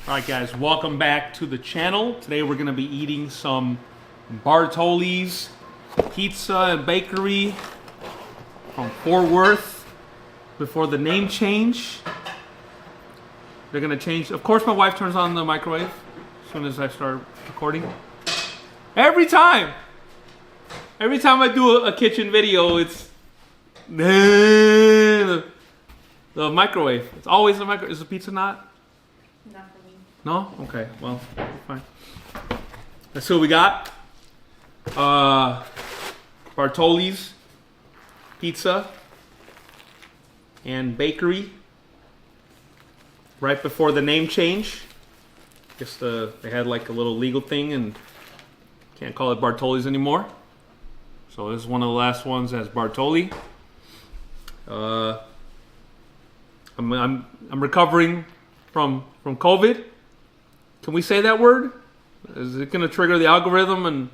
Alright guys, welcome back to the channel. Today we're going to be eating some Bartoli's Pizza and Bakery from Fort Worth before the name change. They're going to change. Of course my wife turns on the microwave as soon as I start recording. Every time I do a kitchen video, it's the microwave. It's always the microwave. Is the pizza not? Not for me. No? Okay, well, fine. Let's see what we got. Bartoli's Pizza and Bakery. Right before the name change. Guess they had like a little legal thing and can't call it Bartoli's anymore. So this is one of the last ones as Bartoli. I'm recovering from COVID. Can we say that word? Is it going to trigger the algorithm and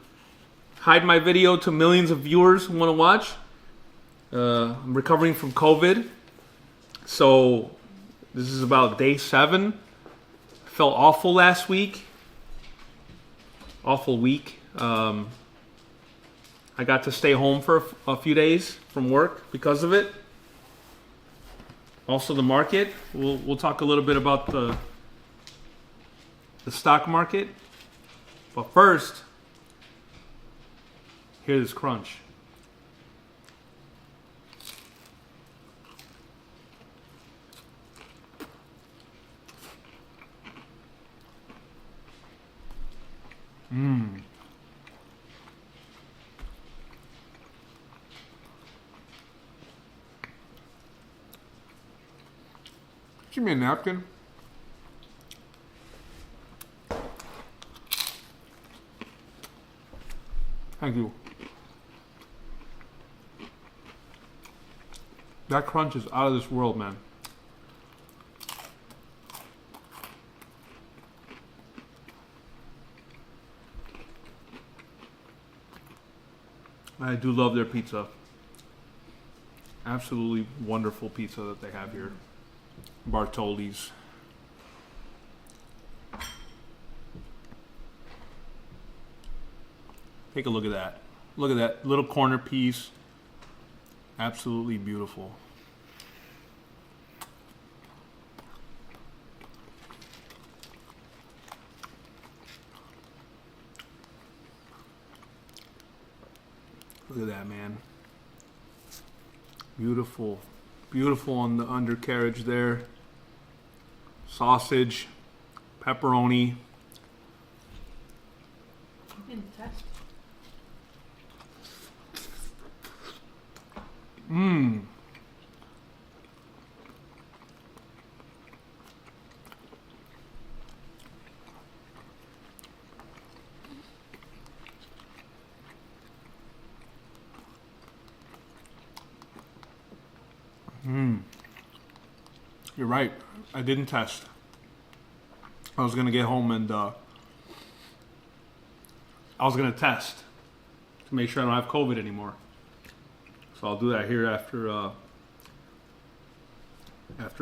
hide my video to millions of viewers who want to watch? I'm recovering from COVID. So this is about day 7. I felt awful last week. Awful week. I got to stay home for a few days from work because of it. Also the market. We'll talk a little bit about the stock market. But first, here's this crunch. Give me a napkin. Thank you. That crunch is out of this world, man. I do love their pizza. Absolutely wonderful pizza that they have here. Bartoli's. Take a look at that. Look at that little corner piece. Absolutely beautiful. Look at that, man. Beautiful. Beautiful on the undercarriage there. Sausage, pepperoni. You can test. You're right. I didn't test. I was gonna get home and I was gonna test to make sure I don't have COVID anymore. So I'll do that here after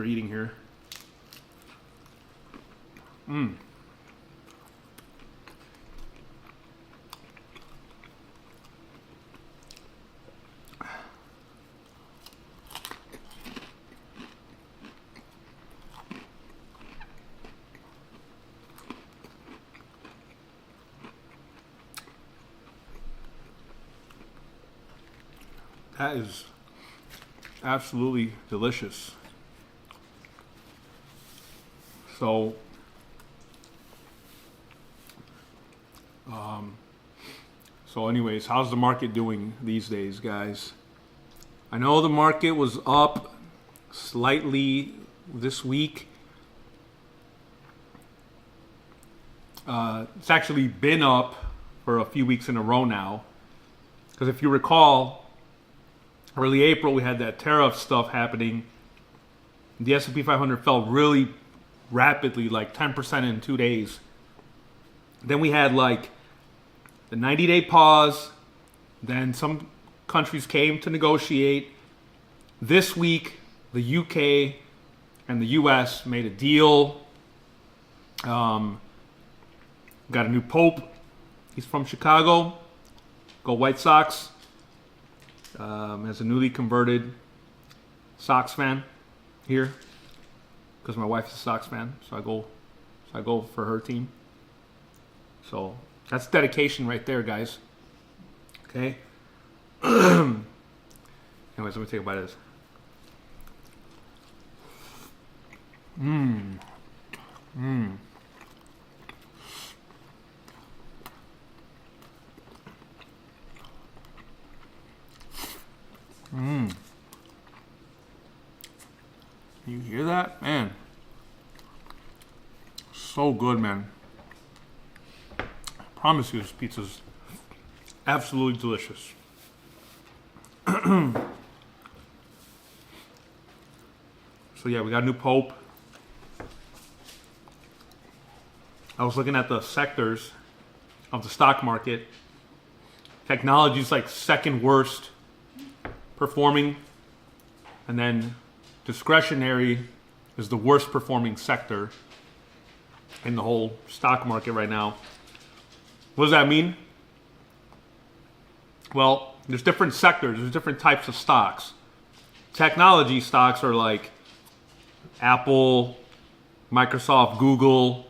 eating here. That is absolutely delicious. So, anyways, how's the market doing these days, guys? I know the market was up slightly this week. It's actually been up for a few weeks in a row now. Because if you recall, early April, we had that tariff stuff happening. The S&P 500 fell really rapidly, like 10% in 2 days. Then we had like the 90-day pause. Then some countries came to negotiate. This week, the UK and the US made a deal. Got a new pope. He's from Chicago. Go White Sox. As a newly converted Sox fan here, because my wife's a Sox fan, so I go for her team. So that's dedication right there, guys. Okay. Anyways, let me take a bite of this. You hear that? Man. So good, man. I promise you this pizza's absolutely delicious. So yeah, we got a new pope. I was looking at the sectors of the stock market. Technology is like second worst performing, and then discretionary is the worst performing sector in the whole stock market right now. What does that mean? Well, there's different sectors, there's different types of stocks. Technology stocks are like Apple, Microsoft, Google.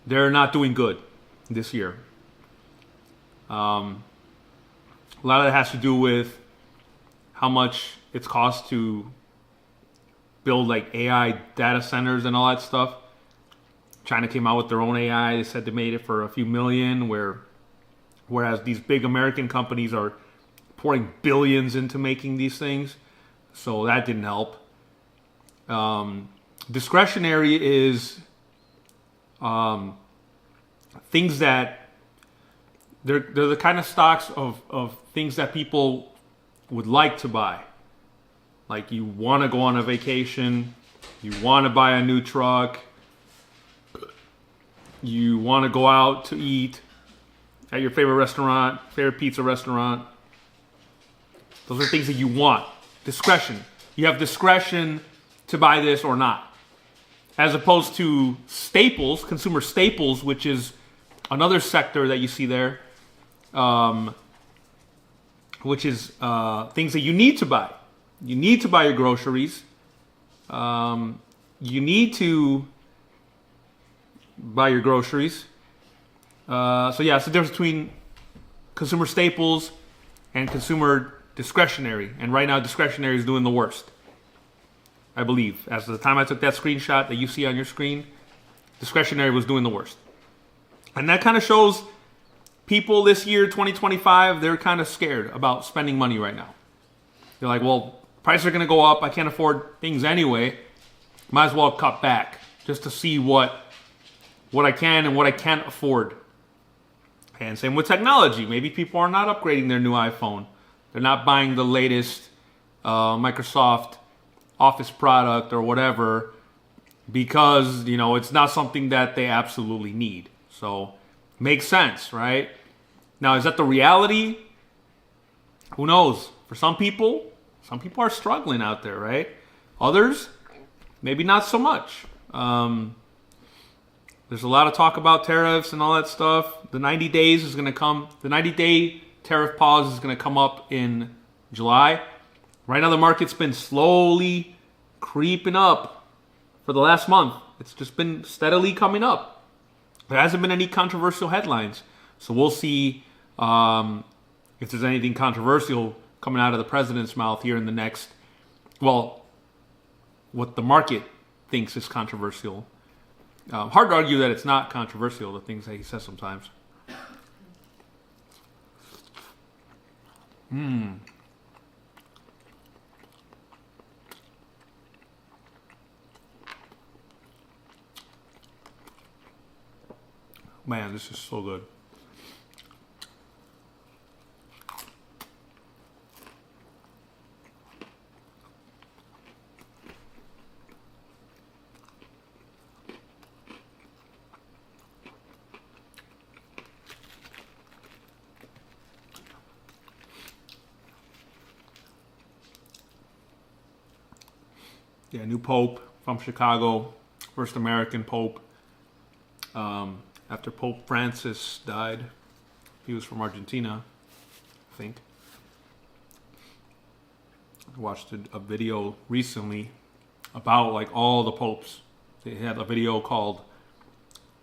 They're not doing good this year. A lot of it has to do with how much it's cost to build like AI data centers and all that stuff. China came out with their own AI. They said they made it for a few million, whereas these big American companies are pouring billions into making these things. So that didn't help. Discretionary is things that they're the kind of stocks of things that people would like to buy. Like you want to go on a vacation, you want to buy a new truck, you want to go out to eat at your favorite restaurant, favorite pizza restaurant. Those are things that you want. Discretion. You have discretion to buy this or not. As opposed to staples, consumer staples, which is another sector that you see there, which is things that you need to buy. You need to buy your groceries. You need to buy your groceries. So yeah, it's the difference between consumer staples and consumer discretionary. And right now, discretionary is doing the worst, I believe. As the time I took that screenshot that you see on your screen, discretionary was doing the worst. And that kind of shows people this year, 2025, they're kind of scared about spending money right now. They're like, well, prices are going to go up. I can't afford things anyway. Might as well cut back just to see what I can and what I can't afford. And same with technology. Maybe people are not upgrading their new iPhone. They're not buying the latest Microsoft Office product or whatever because, it's not something that they absolutely need. So, makes sense, right? Now, is that the reality? Who knows? For some people are struggling out there, right? Others, maybe not so much. There's a lot of talk about tariffs and all that stuff. The 90 days is going to come. The 90-day tariff pause is going to come up in July. Right now, the market's been slowly creeping up for the last month. It's just been steadily coming up. There hasn't been any controversial headlines. So we'll see if there's anything controversial coming out of the president's mouth here in the next, what the market thinks is controversial. Hard to argue that it's not controversial, the things that he says sometimes. Man, this is so good. Yeah, new pope from Chicago, first American pope. after Pope Francis died. He was from Argentina, I think. I watched a video recently about like all the popes. They had a video called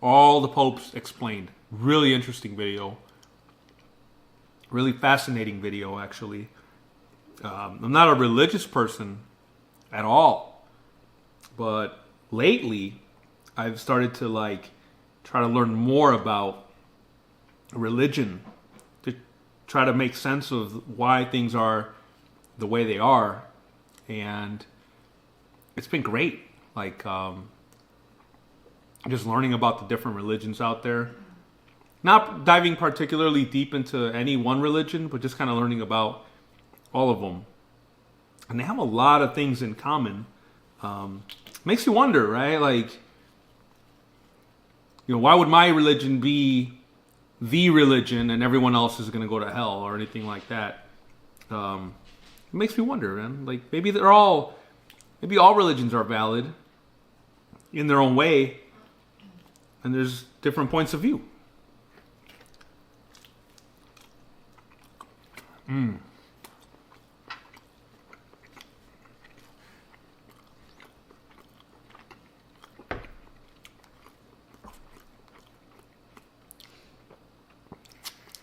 "All the Popes Explained." Really interesting video. Really fascinating video, actually. I'm not a religious person at all, but lately I've started to like try to learn more about religion to try to make sense of why things are the way they are, and it's been great. Like just learning about the different religions out there. Not diving particularly deep into any one religion, but just kind of learning about all of them. And they have a lot of things in common. Makes you wonder, right? Like, why would my religion be the religion and everyone else is going to go to hell or anything like that? It makes me wonder, man. Like, maybe all religions are valid in their own way, and there's different points of view.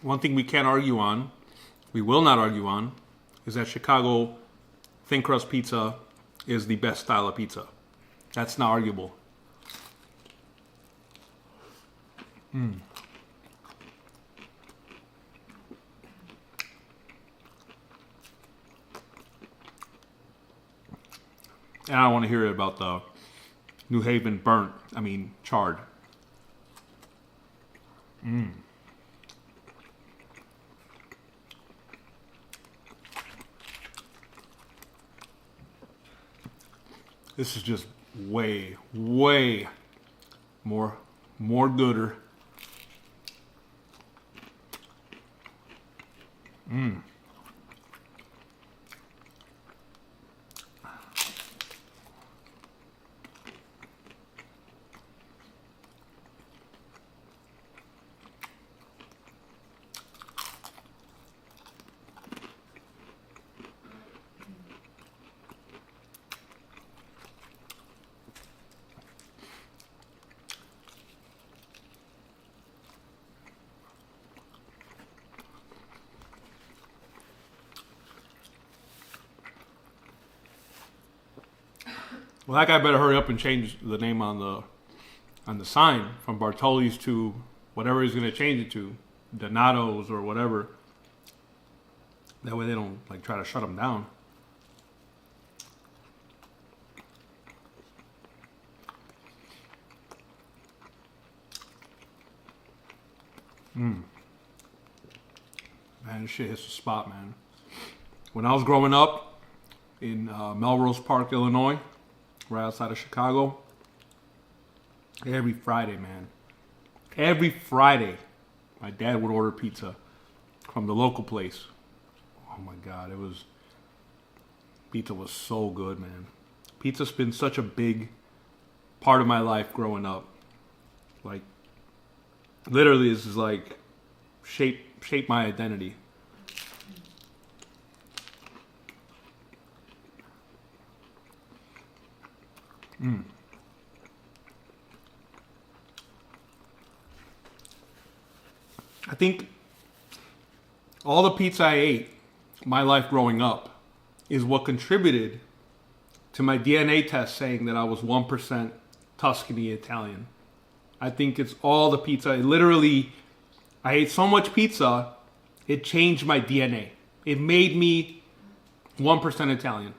One thing we can't argue on, we will not argue on, is that Chicago thin crust pizza is the best style of pizza. That's not arguable. And I don't want to hear about the New Haven charred. This is just way, way more gooder. Well, that guy better hurry up and change the name on the sign from Bartoli's to whatever he's going to change it to, Donato's or whatever. That way they don't like try to shut him down. Man, this shit hits the spot, man. When I was growing up in Melrose Park, Illinois, right outside of Chicago, every Friday, my dad would order pizza from the local place. Oh my God, pizza was so good, man. Pizza's been such a big part of my life growing up. Like, literally, this is like shape my identity. I think all the pizza I ate my life growing up is what contributed to my DNA test saying that I was 1% Tuscany Italian. I think it's all the pizza. I ate so much pizza, it changed my DNA. It made me 1% Italian.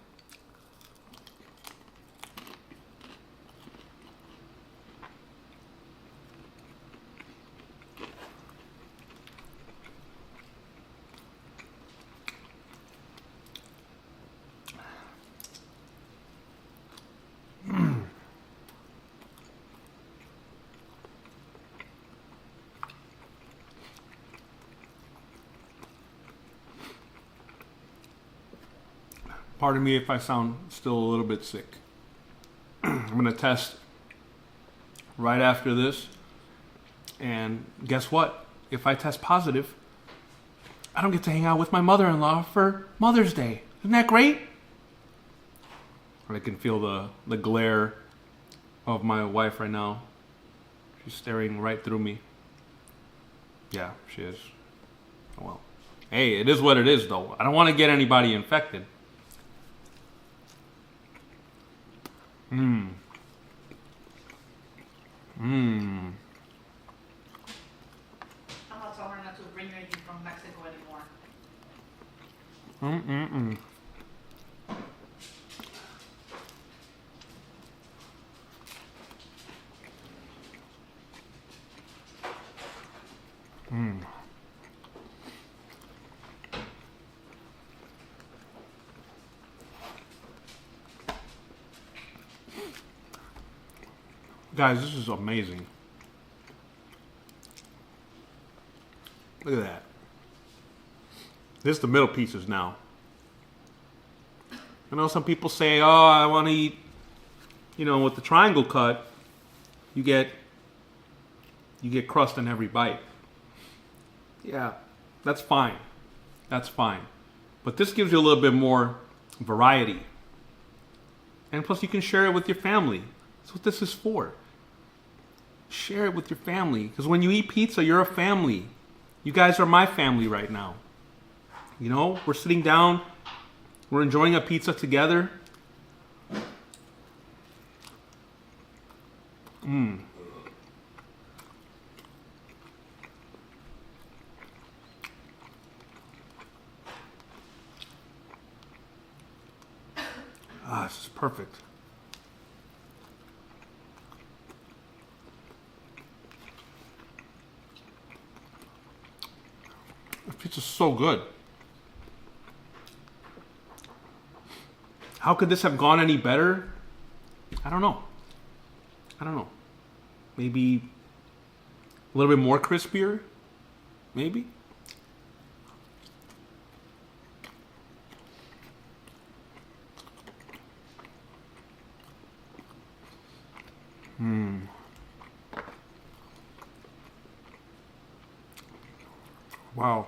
Pardon me if I sound still a little bit sick. I'm going to test right after this And guess what? If I test positive, I don't get to hang out with my mother-in-law for Mother's Day. Isn't that great? I can feel the glare of my wife right now. She's staring right through me. Yeah, she is. Oh, well. Hey, it is what it is, though. I don't want to get anybody infected. I'm gonna tell her not to bring anything from Mexico anymore. Guys, this is amazing. Look at that. This is the middle pieces now. I know some people say, oh, I want to eat, with the triangle cut, you get crust in every bite. Yeah, that's fine. That's fine. But this gives you a little bit more variety. And plus you can share it with your family. That's what this is for. Share it with your family. Because when you eat pizza, you're a family. You guys are my family right now. We're sitting down. We're enjoying a pizza together. This is perfect. The pizza's so good. How could this have gone any better? I don't know. Maybe a little bit more crispier? Maybe? Wow.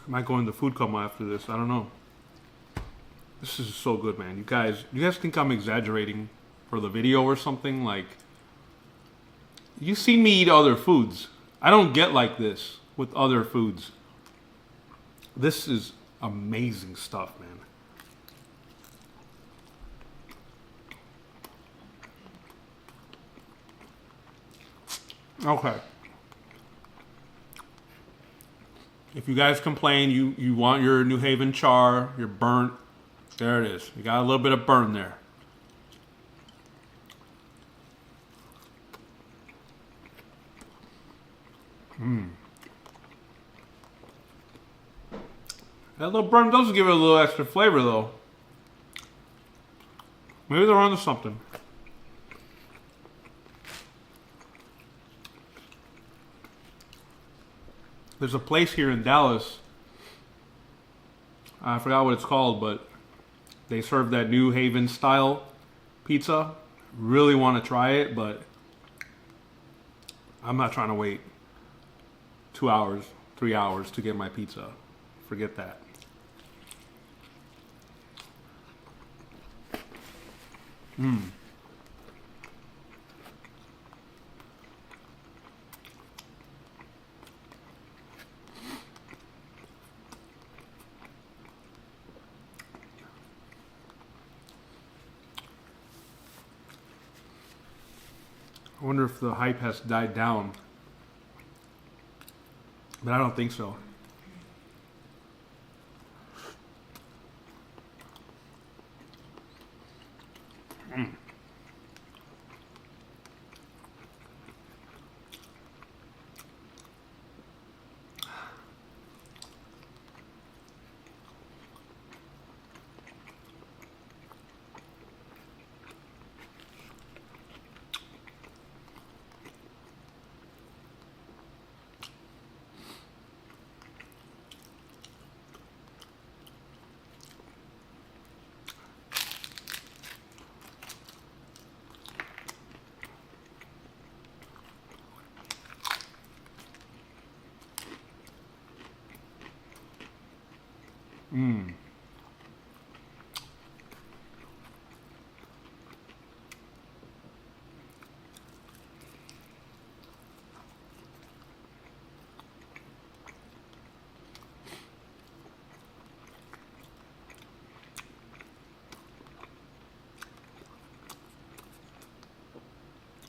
I might go in the food coma after this. I don't know. This is so good, man. You guys think I'm exaggerating for the video or something? Like, you've seen me eat other foods. I don't get like this with other foods. This is amazing stuff, man. Okay. If you guys complain, you want your New Haven char, you're burnt, there it is. You got a little bit of burn there. That little burn does give it a little extra flavor, though. Maybe they're onto something. There's a place here in Dallas. I forgot what it's called, but they serve that New Haven style pizza. Really want to try it, but I'm not trying to wait 2 hours, 3 hours to get my pizza. Forget that. I wonder if the hype has died down. But I don't think so. Mmm.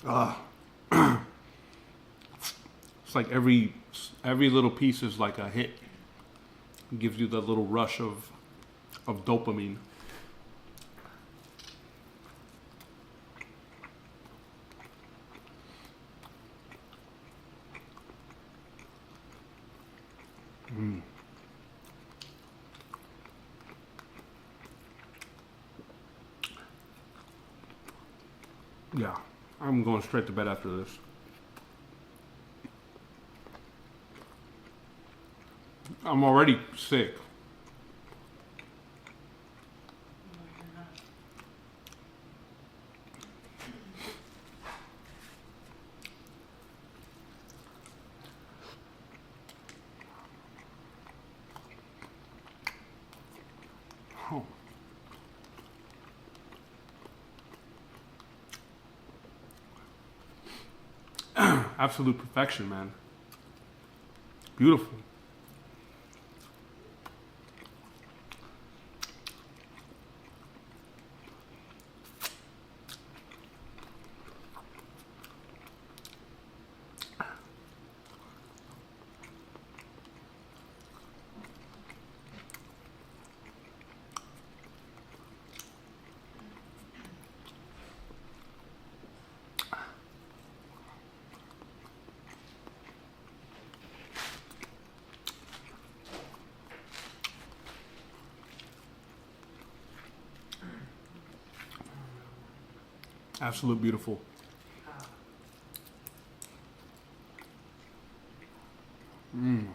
Ah. It's like every little piece is like a hit. It gives you that little rush of dopamine. Mm. Yeah, I'm going straight to bed after this. I'm already sick. Oh. Absolute perfection, man. Beautiful. Absolute beautiful. Mm.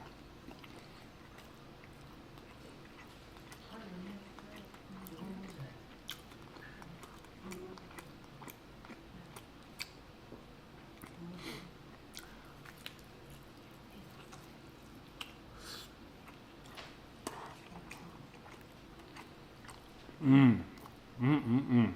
Mm. Mm. Mm. Mm.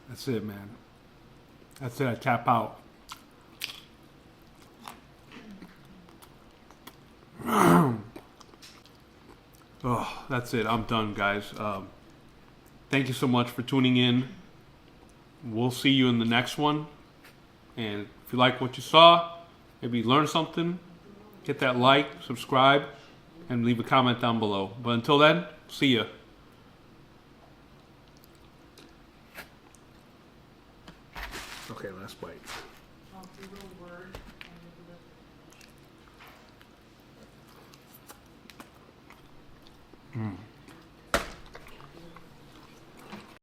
That's it, man. That's it. I tap out. Oh, that's it. I'm done, guys. Thank you so much for tuning in. We'll see you in the next one. And if you like what you saw, maybe learn something, hit that like, subscribe, and leave a comment down below. But until then, see ya. Okay, last bite. Mm.